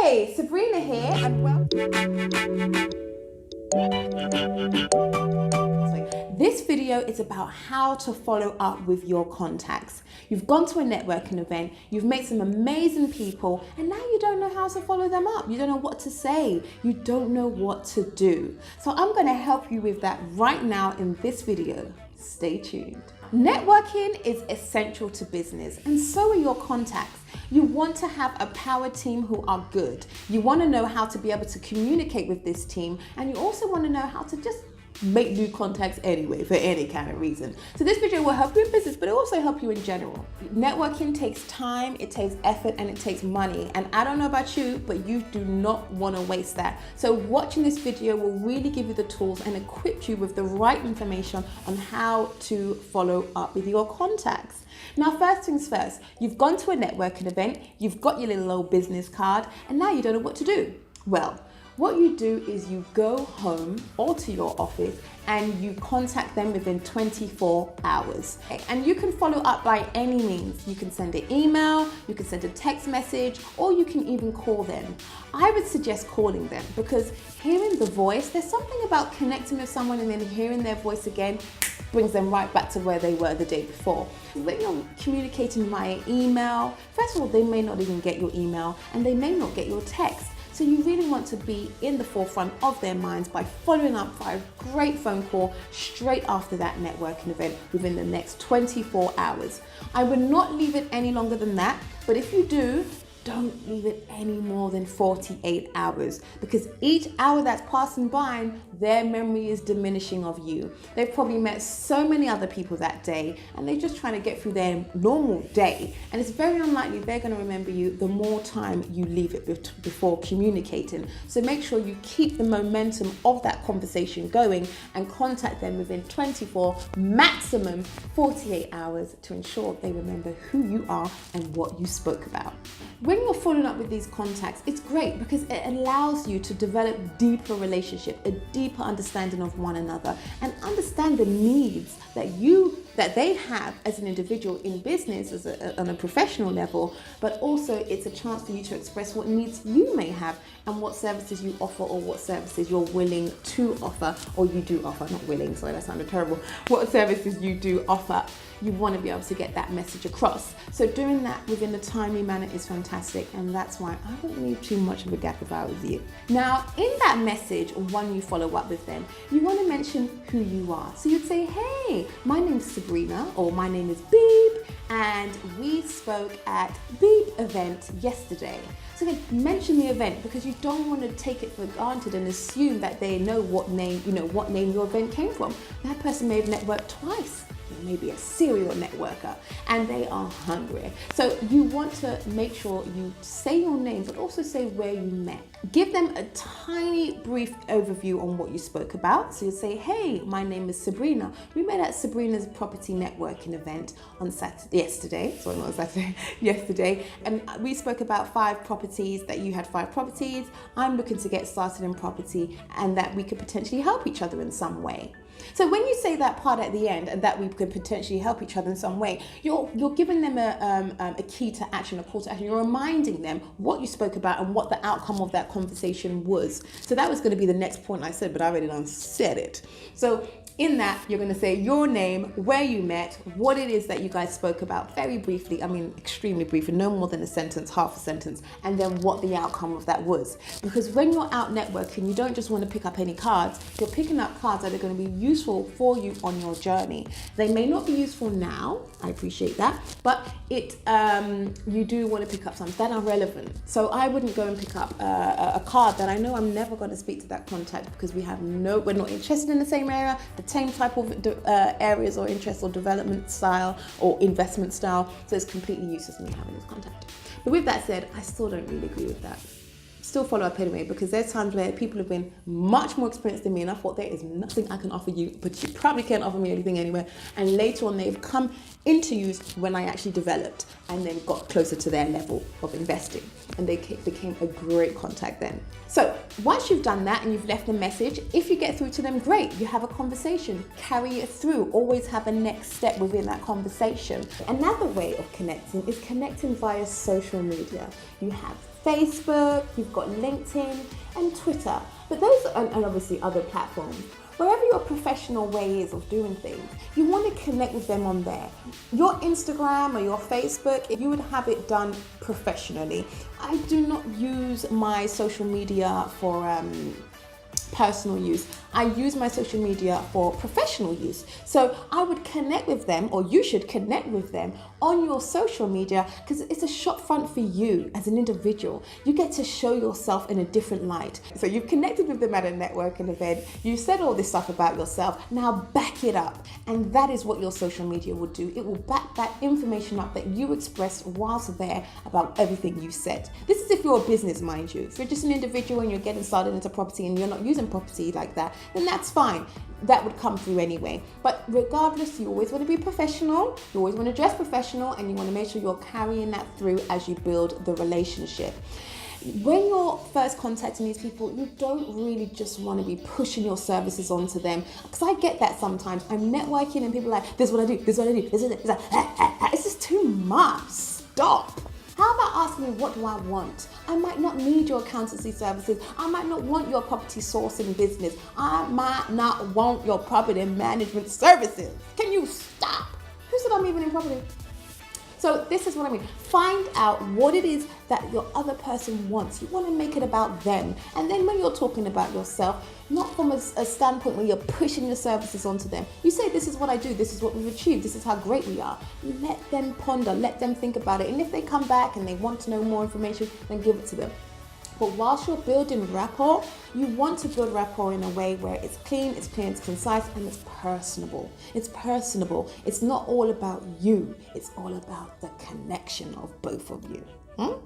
Hey, Sabrina here, and this video is about how to follow up with your contacts. You've gone to a networking event, you've met some amazing people, and now you don't know how to follow them up. You don't know what to say. You don't know what to do. So I'm going to help you with that right now in this video. Stay tuned. Networking is essential to business, and so are your contacts. You want to have a power team who are good. You want to know how to be able to communicate with this team, and you also want to know how to just make new contacts anyway, for any kind of reason. So this video will help you in business, but it will also help you in general. Networking takes time, it takes effort, and it takes money. And I don't know about you, but you do not want to waste that. So watching this video will really give you the tools and equip you with the right information on how to follow up with your contacts. Now, first things first, you've gone to a networking event, you've got your little old business card, and now you don't know what to do. Well, what you do is you go home or to your office and you contact them within 24 hours. And you can follow up by any means. You can send an email, you can send a text message, or you can even call them. I would suggest calling them because hearing the voice, there's something about connecting with someone and then hearing their voice again brings them right back to where they were the day before. When you're communicating via email, first of all, they may not even get your email and they may not get your text. So you really want to be in the forefront of their minds by following up by a great phone call straight after that networking event within the next 24 hours. I would not leave it any longer than that, but if you do, don't leave it any more than 48 hours because each hour that's passing by, their memory is diminishing of you. They've probably met so many other people that day and they're just trying to get through their normal day. And it's very unlikely they're going to remember you the more time you leave it before communicating. So make sure you keep the momentum of that conversation going and contact them within 24, maximum 48 hours to ensure they remember who you are and what you spoke about. When you're following up with these contacts, it's great because it allows you to develop deeper relationship, a deeper understanding of one another, and understand the needs that they have as an individual in business on a professional level, but also it's a chance for you to express what needs you may have and what services you offer or what services you're willing to offer or you do offer, not willing, sorry, that sounded terrible, what services you do offer. You want to be able to get that message across. So doing that within a timely manner is fantastic, and that's why I don't leave too much of a gap if I was you. Now, in that message, when you follow up with them, you want to mention who you are. So you'd say, hey, my name's Sabrina, or my name is Beep, and we spoke at Beep event yesterday. So then mention the event because you don't want to take it for granted and assume that they know what name your event came from. That person may have networked twice. Maybe a serial networker and they are hungry. So you want to make sure you say your name but also say where you met. Give them a tiny brief overview on what you spoke about. So you say, hey, my name is Sabrina. We met at Sabrina's property networking event on yesterday, and we spoke about 5 properties, that you had 5 properties. I'm looking to get started in property and that we could potentially help each other in some way. So when you say that part at the end and that we could potentially help each other in some way, you're giving them a key to action, a call to action. You're reminding them what you spoke about and what the outcome of that conversation was. So that was going to be the next point I said, but I already done said it. So in that, you're going to say your name, where you met, what it is that you guys spoke about very briefly, extremely briefly, no more than a sentence, half a sentence, and then what the outcome of that was. Because when you're out networking, you don't just want to pick up any cards, you're picking up cards that are going to be useful for you on your journey. They may not be useful now, I appreciate that, but you do want to pick up some that are relevant. So I wouldn't go and pick up a card that I know I'm never going to speak to that contact because we're not interested in the same area, the same type of areas or interests or development style or investment style, so it's completely useless me having this contact. But with that said, I still don't really agree with that. Still follow up anyway, because there's times where people have been much more experienced than me and I thought there is nothing I can offer you, but you probably can't offer me anything anyway. And later on they've come into use when I actually developed and then got closer to their level of investing, and they became a great contact then. So once you've done that and you've left a message, if you get through to them, great, you have a conversation, carry it through, always have a next step within that conversation. Another way of connecting is connecting via social media. You have Facebook, you've got LinkedIn and Twitter. But those and obviously other platforms. Wherever your professional way is of doing things, you want to connect with them on there. Your Instagram or your Facebook, if you would have it done professionally. I do not use my social media for personal use. I use my social media for professional use. So I would connect with them, or you should connect with them on your social media, because it's a shop front for you as an individual. You get to show yourself in a different light. So you've connected with them at a networking event. You said all this stuff about yourself. Now back it up. And that is what your social media will do. It will back that information up that you expressed whilst there about everything you said. This is if you're a business, mind you. If you're just an individual and you're getting started into property and you're not using property like that, then that's fine. That would come through anyway. But regardless, you always want to be professional, you always want to dress professional, and you want to make sure you're carrying that through as you build the relationship. When you're first contacting these people, you don't really just want to be pushing your services onto them, because I get that sometimes. I'm networking and people are like, this is what I do, this is what I do, this is it. It's like, it's just too much. Stop. How about asking me, what do I want? I might not need your accountancy services. I might not want your property sourcing business. I might not want your property management services. Can you stop? Who said I'm even in property? So this is what I mean. Find out what it is that your other person wants. You want to make it about them. And then when you're talking about yourself, not from a standpoint where you're pushing your services onto them. You say, this is what I do, this is what we've achieved, this is how great we are. Let them ponder, let them think about it. And if they come back and they want to know more information, then give it to them. But whilst you're building rapport, you want to build rapport in a way where it's clean, it's concise, and it's personable. It's personable. It's not all about you. It's all about the connection of both of you.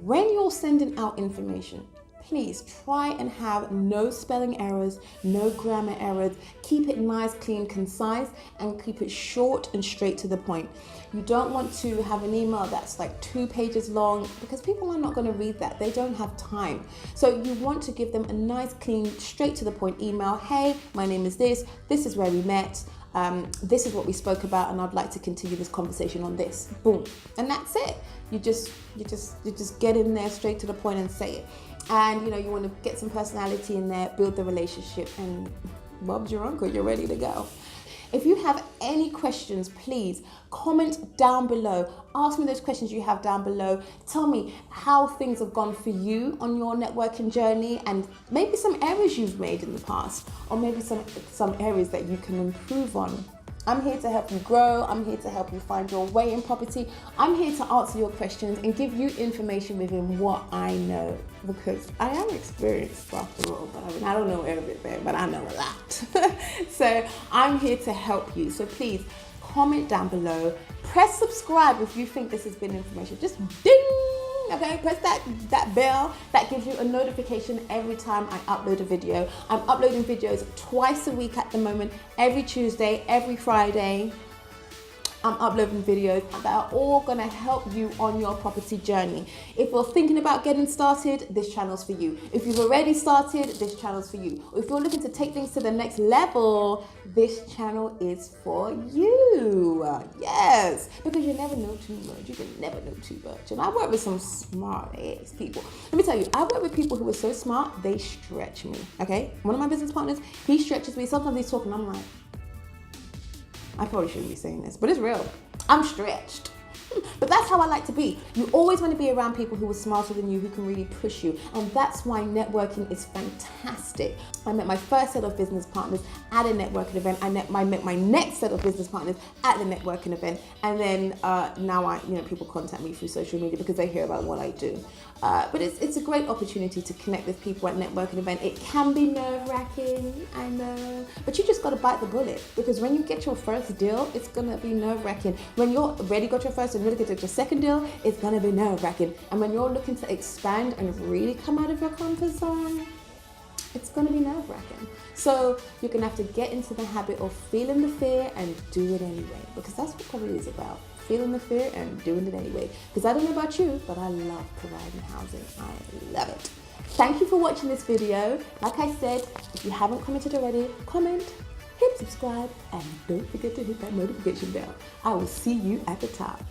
When you're sending out information, please try and have no spelling errors, no grammar errors. Keep it nice, clean, concise, and keep it short and straight to the point. You don't want to have an email that's like 2 pages long, because people are not going to read that. They don't have time. So you want to give them a nice, clean, straight to the point email. Hey, my name is this is where we met. This is what we spoke about, and I'd like to continue this conversation on this. Boom. And that's it. You just get in there straight to the point and say it. And you want to get some personality in there, build the relationship, and Bob's your uncle, you're ready to go. If you have any questions, please comment down below. Ask me those questions you have down below. Tell me how things have gone for you on your networking journey, and maybe some errors you've made in the past, or maybe some areas that you can improve on. I'm here to help you grow. I'm here to help you find your way in property. I'm here to answer your questions and give you information within what I know, because I am experienced after all. But I don't know everything, but I know a lot. So I'm here to help you. So please comment down below. Press subscribe if you think this has been information. Just ding. Okay, press that bell that gives you a notification every time I upload a video. I'm uploading videos twice a week at the moment, every Tuesday, every Friday. I'm uploading videos that are all gonna help you on your property journey. If you're thinking about getting started, this channel's for you. If you've already started, this channel's for you. Or if you're looking to take things to the next level, this channel is for you. Yes, because you never know too much. You can never know too much. And I work with some smart ass people. Let me tell you, I work with people who are so smart, they stretch me, okay? One of my business partners, he stretches me. Sometimes he's talking, I'm like, I probably shouldn't be saying this, but it's real. I'm stretched. But that's how I like to be. You always want to be around people who are smarter than you, who can really push you. And that's why networking is fantastic. I met my first set of business partners at a networking event. I met my next set of business partners at the networking event. And then now people contact me through social media because they hear about what I do. But it's a great opportunity to connect with people at networking event. It can be nerve-wracking, I know, but you just got to bite the bullet, because when you get your first deal, it's gonna be nerve-wracking. When you're already got your first and you're looking to get your second deal, it's gonna be nerve-wracking. And when you're looking to expand and really come out of your comfort zone, it's gonna be nerve-wracking. So you're gonna have to get into the habit of feeling the fear and do it anyway, because that's what property is about. Feeling the fear and doing it anyway. Because I don't know about you, but I love providing housing. I love it. Thank you for watching this video. Like I said, if you haven't commented already, comment, hit subscribe, and don't forget to hit that notification bell. I will see you at the top.